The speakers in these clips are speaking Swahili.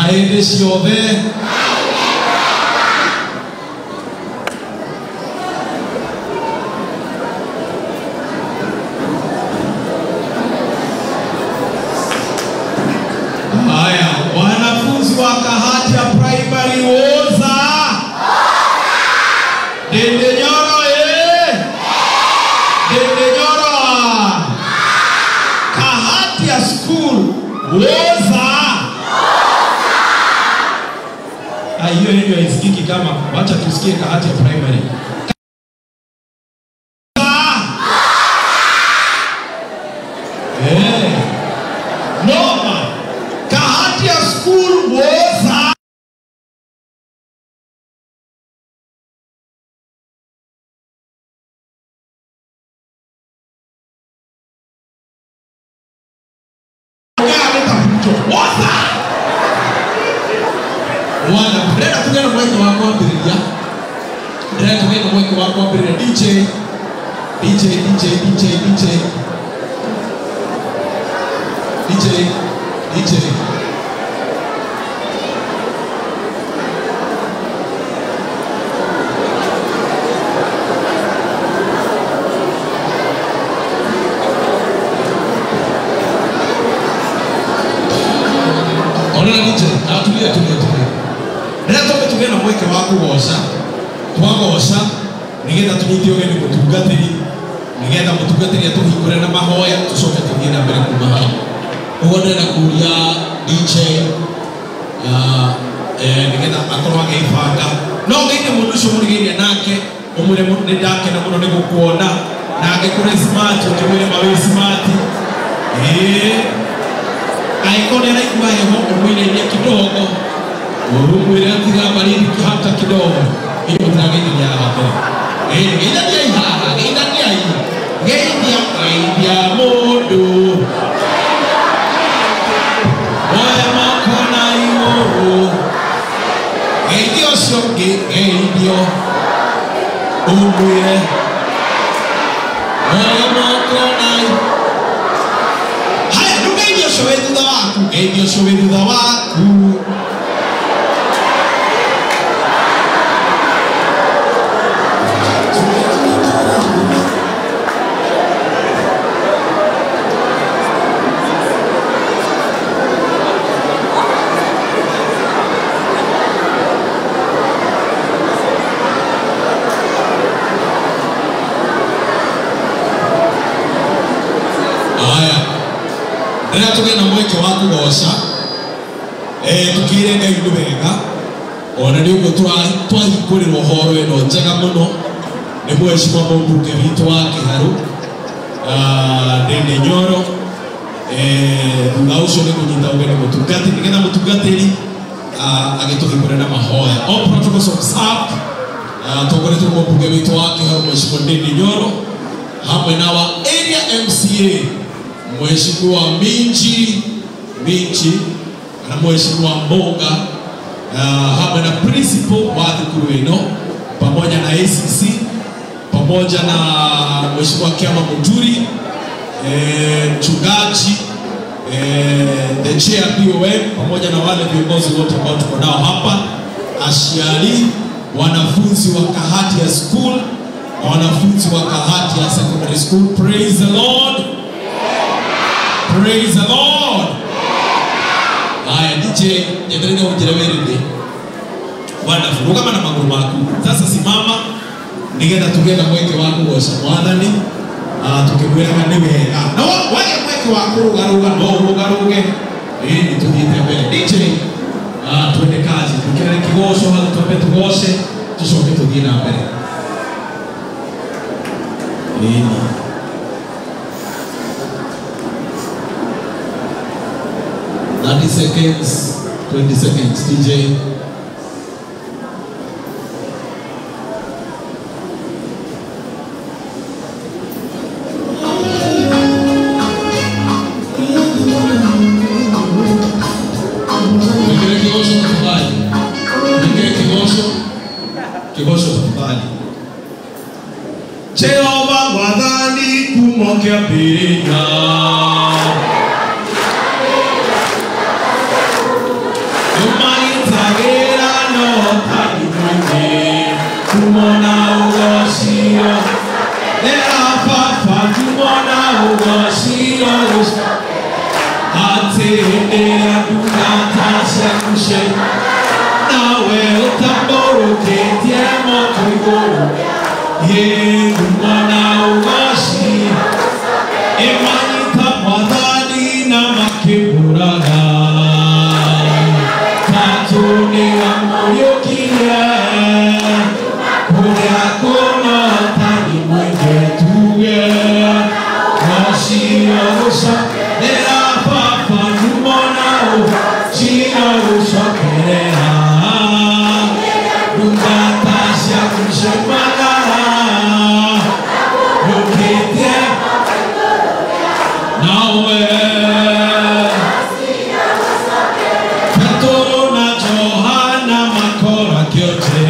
na ende ciothe haya wanafunzi wa Kahatia Primary woza Dende Nyoro Dende Nyoro Kahatia School woza hiyo ndio isikiki kama wacha tusikie Kahatia Primary Noma Kahatia School woza wana brenda tugenda mweke wako ambiriria brenda tugenda mweke wako ambiriria DJ Netoke tugena mweke wako gosha twagosha nigetha tunyite ogeni mutungatiri nigetha mutungatiri atuhingure na mahoya tucoke tugenda mbere kuma hau ugo ndenda kuria DJ nigetha akorwo ageibanga no ngeine mundu ucio murigiire nake umure ni ndake na muno ni gukuona nake kure smart utumire mawe smart aikone na ikuwa heho umwine ni kidogo Urumwira tiga baridi hata kidogo hiyo tunageni ya hapo ina dia haha ina dia hii geidia modo oya makona hiyo geidio soge geidio umwire oya makona haya nugeidio showe thutha waku Rĩrĩa tũgĩe na mweke wa kũgoca tukire Ngai nĩ wega ona nĩ ũguo twahingũrĩrwo horo ĩno njega mũno nĩ mheshimiwa mũmbunge witũ wa Kĩharũ Dende Nyoro thutha ũcio nĩ kũnyita ũgeni mũtungatĩri nĩgetha mũtungatĩri agĩtũhingũre na mahoya all protocols observed tũkoretwo mũmbunge witũ wa Kĩharũ mheshimiwa Dende Nyoro hamwe na wa area MCA Mheshimiwa Minji na Mheshimiwa Mboga hapa na principal wa thukuru ino pamoja na ACC pamoja na Mheshimiwa Kiama Muturi mchungaji the chair POM pamoja na wale viongozi wote ambao tuko nao hapa ashiari wanafunzi wa Kahatia School na wanafunzi wa Kahatia Secondary School. Praise the Lord. Praise the Lord. Haya DJ nyendelea ujirewerinde. Wonderful. Kama na maguru maku. Sasa simama nigenda tugenda mweke wako gosha mwathani. Tukibwira ni wega. Na wale mweke wako rugaruge. Ni tuthiite mbere. DJ twende kazi. Tukireka kigosho hadi tuambe tugoshe tucoke tuthie na mbere. 30 seconds, 20 seconds, DJ. Kibosho tafadhali. Jehova mwadhani kumokea pina Kendera dunatasha kushe nawe utamboro ketiamo kuigoro ye umana ugashi emanita mwadani na makiburaga tatune amoyo kile kule akona tani mwenge tuge washio usha era papa numona u chino ushokerea dungatasha kushemagara ukete nawe Petro na Johana makora kyote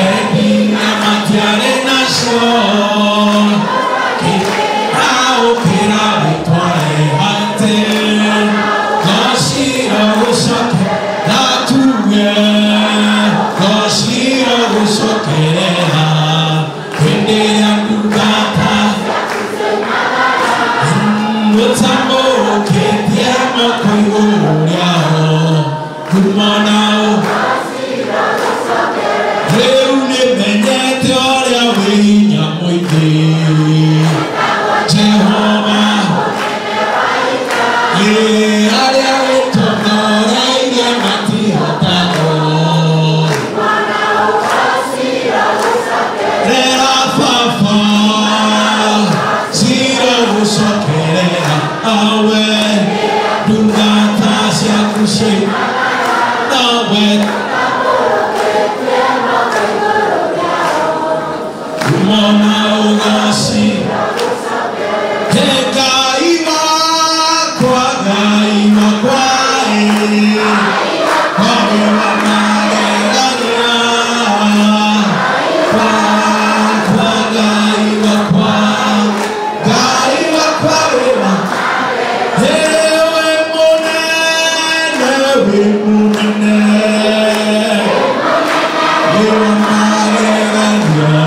Ebi na matiare na sho Kirao kira vitware hante Goshiro ushoke datuge Goshiro ushokerea Kendera kugata Utamboro ketiamo koigoriao Kumanao Reune menyete oria winya moite Jehova Ye aria witonora ige matihotano Rera fafa Zira usokerea awe Dungatasha kushe nawe Kumona ugashi Tegaiwa kwa gaiwa kwae Kwawe wa magerania Kwa gaiwa kwa Gaiwa kwawe wa Hewe monene we monene Yewa magerania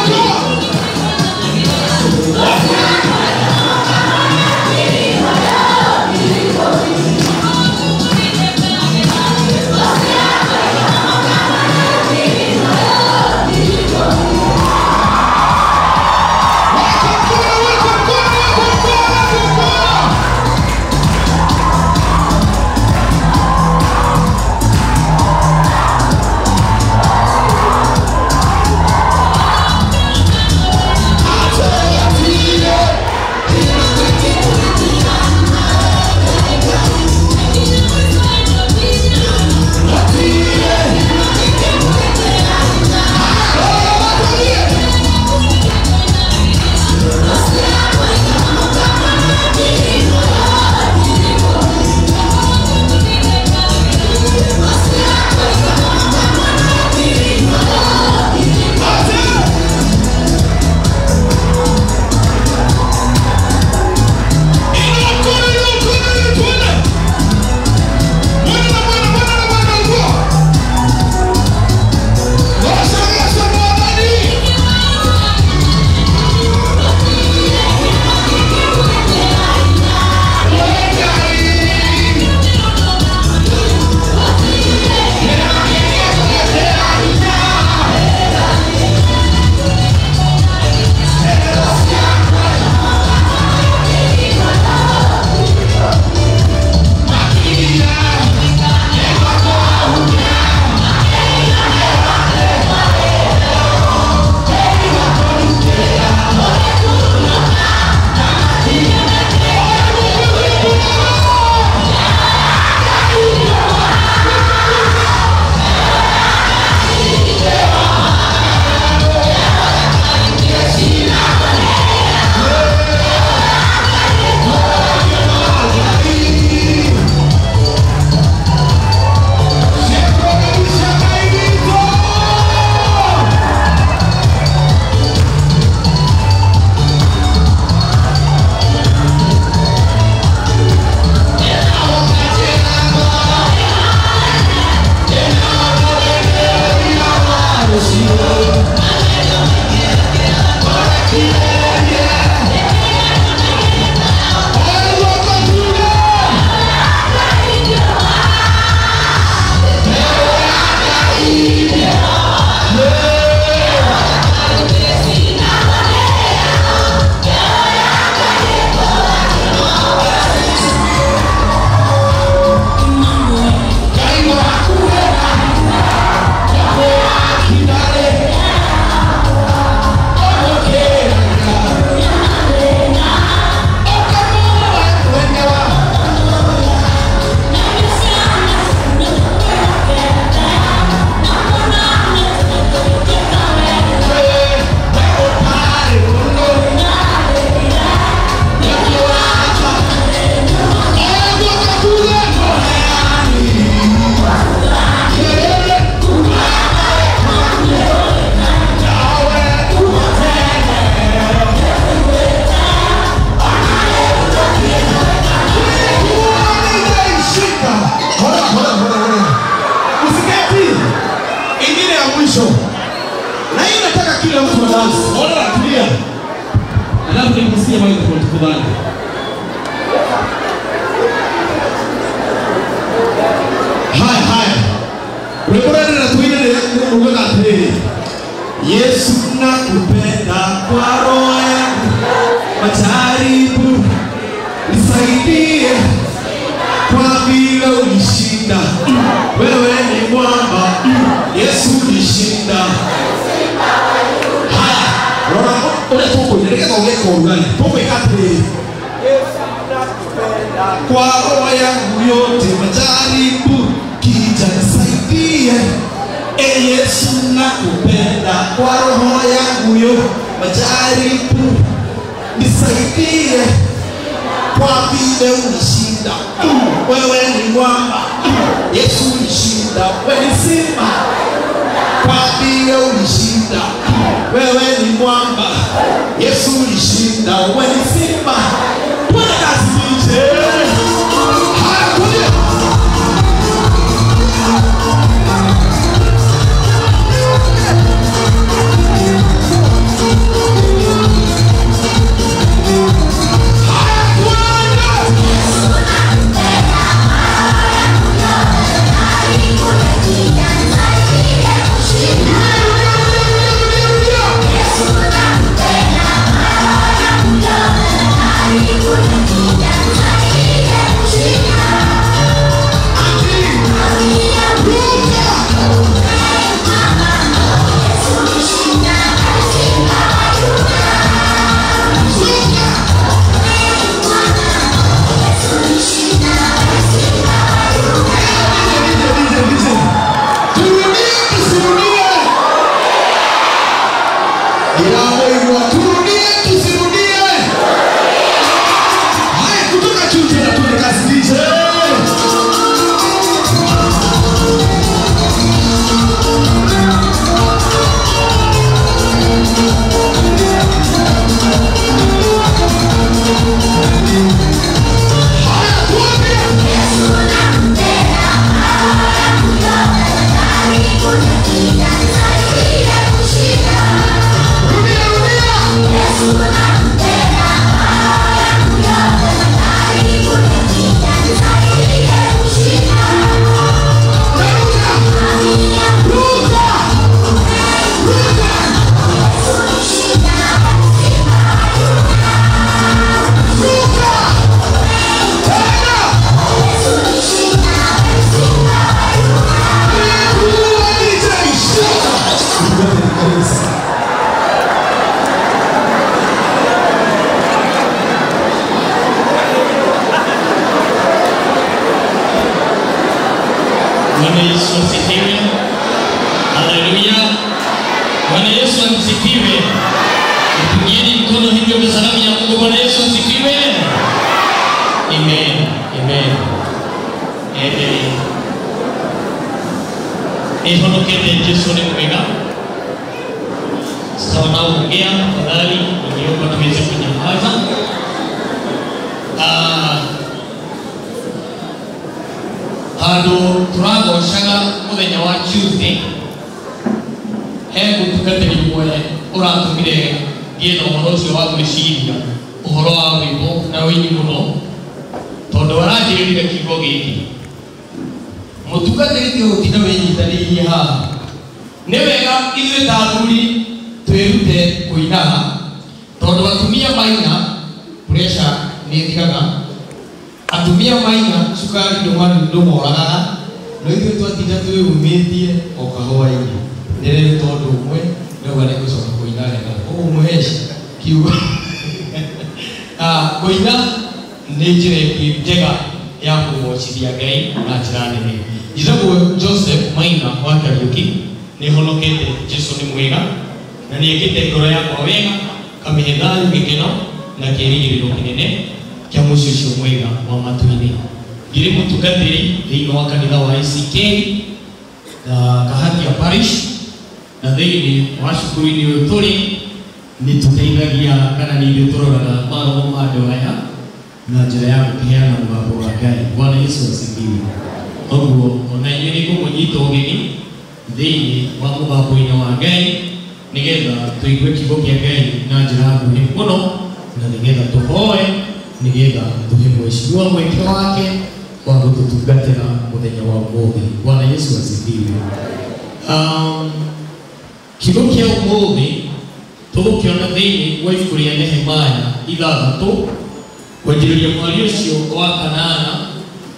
Go! kila mtu wa dance. Ona tulia. Alafu nimsikie mimi kwa tukubali. Haya. Unaona na tuine ndio ngoga tele. Yesu nakupenda kwa roho yangu. Majaribu nisaidie kwa vile ulishinda. Wewe ni mwamba. Yesu ulishinda. Haya. Ora toko nileka kwa weko ugani. Toko ikate. Yesu nakupenda kwa roho yangu yote. Majaribu kija nisaidie. Yesu nakupenda kwa roho yangu yote. Majaribu nisaidie kwa vile ulishinda. Wewe ni mwamba. Yesu ulishinda. Wewe ni simba. Kwa vile ulishinda. Wewe ni mwamba. Yesu ulishinda. Wewe ni simba. Twende kazi nje. Haya kuja. Bwana Yesu asifiwe. Haleluya. Bwana Yesu asifiwe. Mpigieni mkono hivyo kwa salamu ya Mungu. Bwana Yesu asifiwe. Amen. Amen. Amen. Ehonokete Yesu ni mwema. Sawa na ongea tafadhali niomba tuweze kunyamaza. Hado turago shaga muthenya wa Tuesday hego tugateri mwe uratumire gieno horo cio wa gwiciria uhoro wa wimbo na winyi muno tondu warajirire kiugo giki mutugateri tio utina winyitanirie haha ni wega ithuĩ ta athuri twĩrute kũinaga tondu atumia maina pressure nĩ thigaga. Atumia maina cukari ndũmoragaga no ithuĩ twatinda twĩumitie o kahũa-inĩ nĩ rĩu tondũ ũmwe nĩguo nĩgũcoka kũina wega ũguo mũheci kiugo. Kũina nĩ njĩra ĩngĩ njega ya kũmwocithia Ngai na njĩra nene. Njĩtagwo Joseph Maina wa Kariuki, nĩ honokete. Jesũ nĩ mwega na nĩ ekĩte ngoro yakwa wega, kamĩhe thayũ, gĩkeno na kĩĩrĩgĩrĩro kĩnene kĩa mũciĩ ũcio mwega wa matu-inĩ. Ngirĩ mũtungatĩri thĩinĩ wa kanitha wa ICK na Kahatia Parish na thĩinĩ wa cukuru-inĩ ũyũ tũrĩ nĩ tũteithagia kana nĩ ithuĩ tũroraga maroho ma andũ aya na njĩra ya gũkĩheana mũgambo wa Ngai. Bwana Yesu asifiwe. Ũguo ona inyuĩ nĩ kũmũnyita ũgeni thĩinĩ wa mũgambo-inĩ wa Ngai nigetha tuigue kiugo kia Ngai na njira nguhi muno na nigetha tuhoe nigetha tuhe mheshimiwa mweke wake wa gututungatira muthenya wa umuthi. Bwana Yesu asifiwe. Kiugo kia umuthi tugukiona thiini wa ibuku ria Nehemaya 6 kwanjĩrĩria mũhari ũcio wa 8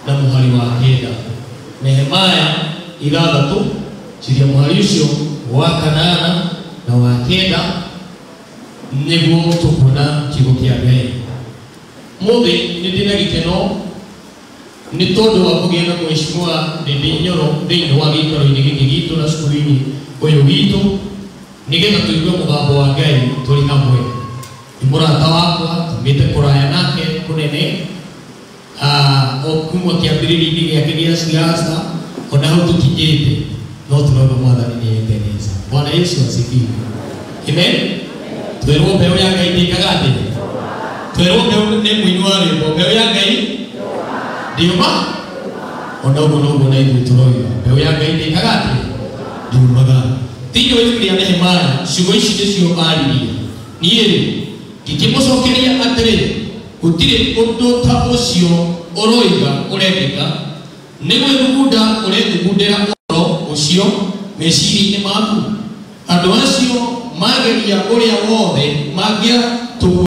na mũhari wa 9. Nehemaya 6 ciria mũhari ũcio wa 8 na wa 9 nĩguo tukuona kiugo kia Ngai. Mũthĩ nĩ ndĩna gĩkeno nĩ tondũ wa kũgĩa na mheshimiwa Ndindi Nyoro thĩinĩ wa gĩikaro-inĩ gĩkĩ gitũ na cukuru-inĩ ũyũ witũ nigetha tuigue mũgambo wa Ngai tũrĩ hamwe. Nĩ mũrata wakwa tumĩte kũraya nake kũnene o kuma kĩambĩrĩria-inĩ gĩake gĩa siasa ona hau tũkinyĩte no tũrona Mwathani nĩ ebeneza. Bwana Yesu asifiwe. Amen. Twĩrwo mbeũ ya Ngai ndĩkaga atĩ twĩrwo mbeũ nĩ mũini wa rwĩmbo mbeũ ya Ngai ndiuma ona ũguo noguo na ithuĩ tũroiga mbeũ ya Ngai ndĩkaga atĩ ndiumaga. Thĩinĩ wa ibuku rĩa Nehemaya ciugo ici nĩcio aririe. Niĩ ngĩkĩmũcokeria atĩrĩ gũtirĩ ũndũ ta ũcio ũroiga ũrendeka nĩ gwĩthugunda ũrethugundĩra ũhoro ũcio meciria-inĩ maku. Andũ acio mageria ũrĩa wothe mangĩatũgwo